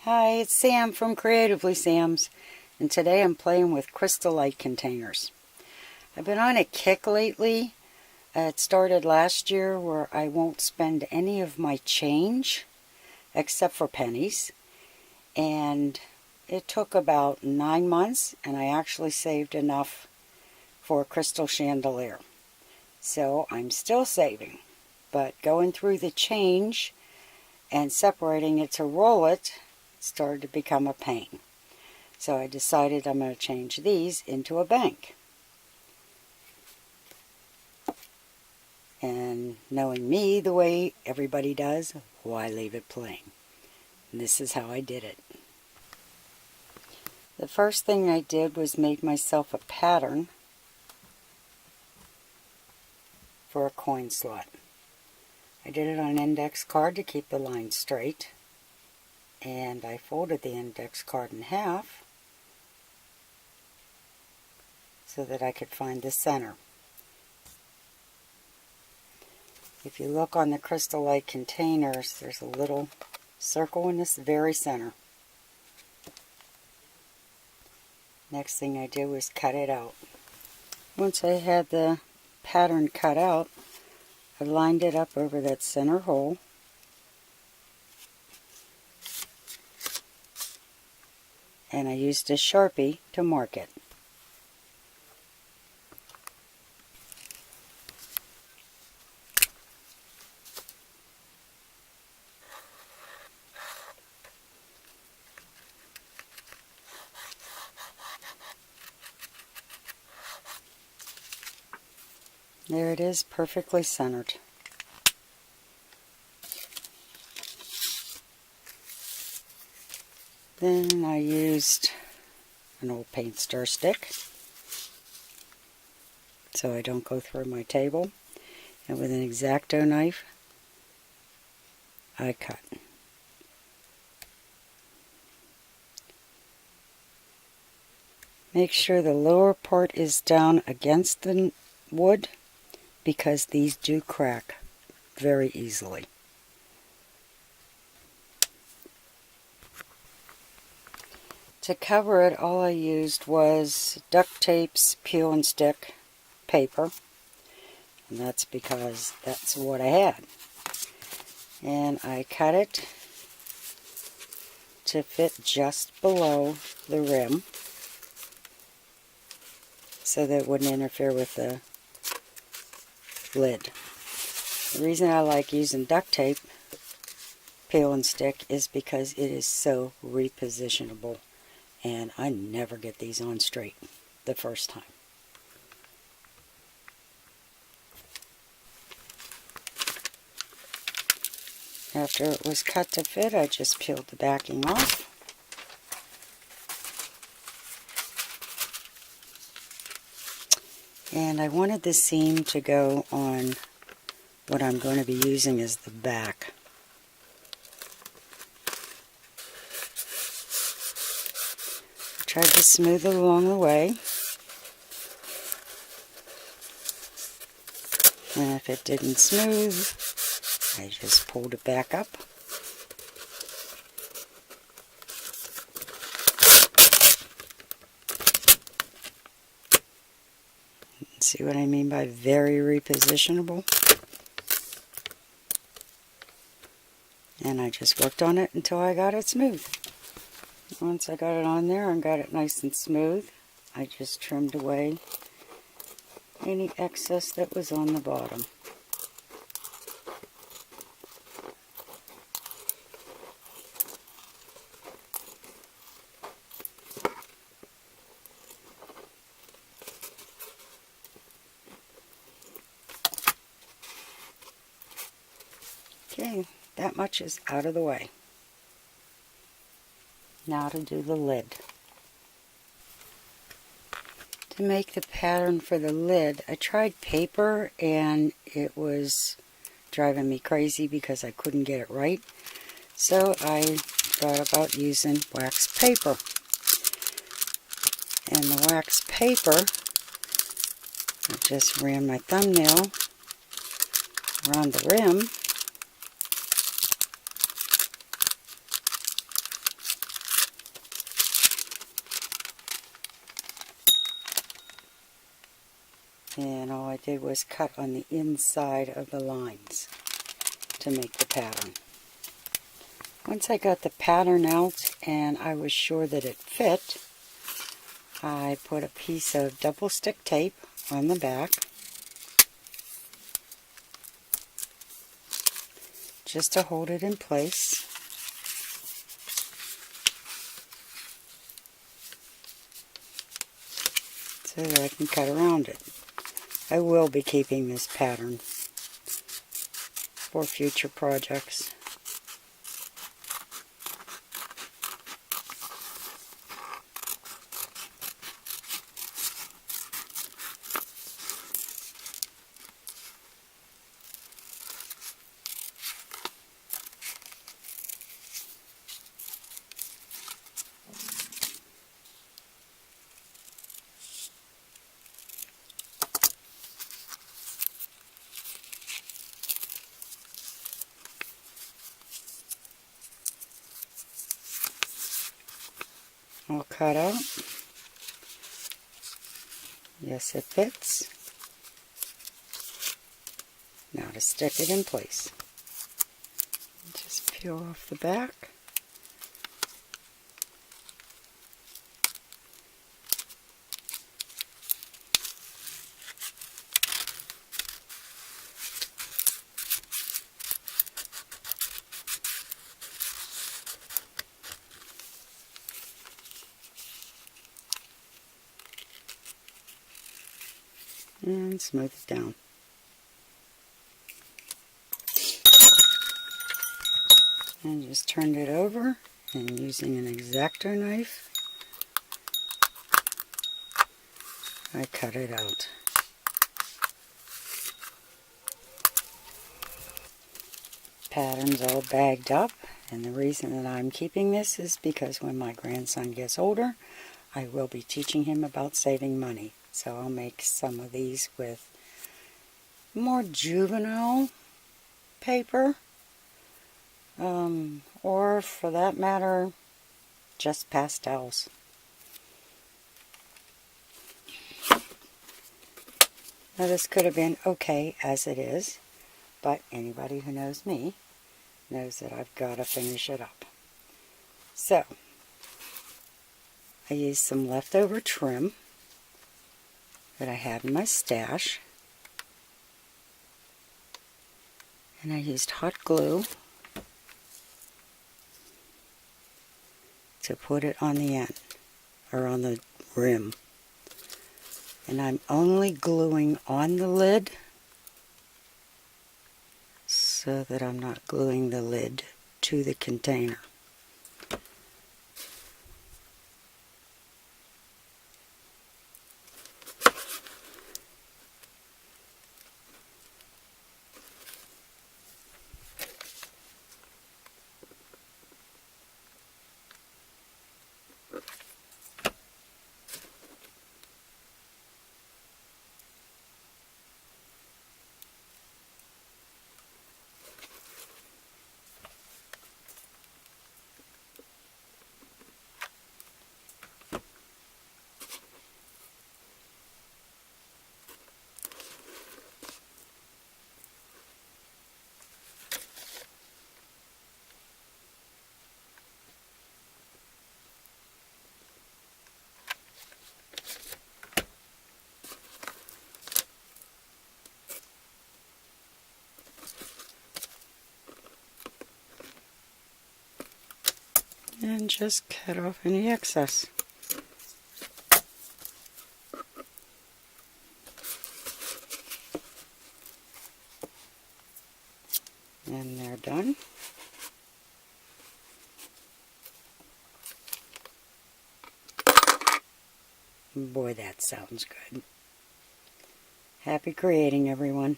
Hi, it's Sam from Creatively Sam's, and today I'm playing with crystal light containers. I've been on a kick lately. It started last year where I won't spend any of my change except for pennies, and it took about 9 months, and I actually saved enough for a crystal chandelier. So I'm still saving, but going through the change and separating it to roll it started to become a pain. So I decided I'm going to change these into a bank. And knowing me the way everybody does, why leave it plain? And this is how I did it. The first thing I did was make myself a pattern for a coin slot. I did it on an index card to keep the line straight. And I folded the index card in half so that I could find the center. If you look on the crystal light containers, there's a little circle in this very center. Next thing I did was cut it out. Once I had the pattern cut out, I lined it up over that center hole. And I used a Sharpie to mark it. There it is, perfectly centered. Then I used an old paint stir stick so I don't go through my table, and with an X-Acto knife I cut. Make sure the lower part is down against the wood because these do crack very easily. To cover it, all I used was duct tape's peel and stick paper, and that's because that's what I had. And I cut it to fit just below the rim so that it wouldn't interfere with the lid. The reason I like using duct tape, peel and stick, is because it is so repositionable. And I never get these on straight the first time. After it was cut to fit, I just peeled the backing off. And I wanted the seam to go on what I'm going to be using as the back. Tried to smooth it along the way, and if it didn't smooth, I just pulled it back up. See what I mean by very repositionable? And I just worked on it until I got it smooth. Once I got it on there and got it nice and smooth, I just trimmed away any excess that was on the bottom. Okay, that much is out of the way. Now to do the lid. To make the pattern for the lid, I tried paper and it was driving me crazy because I couldn't get it right. So I thought about using wax paper. And the wax paper, I just ran my thumbnail around the rim And all I did was cut on the inside of the lines to make the pattern. Once I got the pattern out and I was sure that it fit, I put a piece of double stick tape on the back just to hold it in place. So that I can cut around it. I will be keeping this pattern for future projects. All cut out. Yes, it fits. Now to stick it in place. Just peel off the back. And smooth it down. And just turned it over, and using an X-Acto knife, I cut it out. Pattern's all bagged up, and the reason that I'm keeping this is because when my grandson gets older, I will be teaching him about saving money. So I'll make some of these with more juvenile paper, or for that matter, just pastels. Now this could have been okay as it is, but anybody who knows me knows that I've got to finish it up. So, I used some leftover trim that I had in my stash, and I used hot glue to put it on the end, or on the rim. And I'm only gluing on the lid so that I'm not gluing the lid to the container. And just cut off any excess. And they're done. Boy, that sounds good. Happy creating, everyone.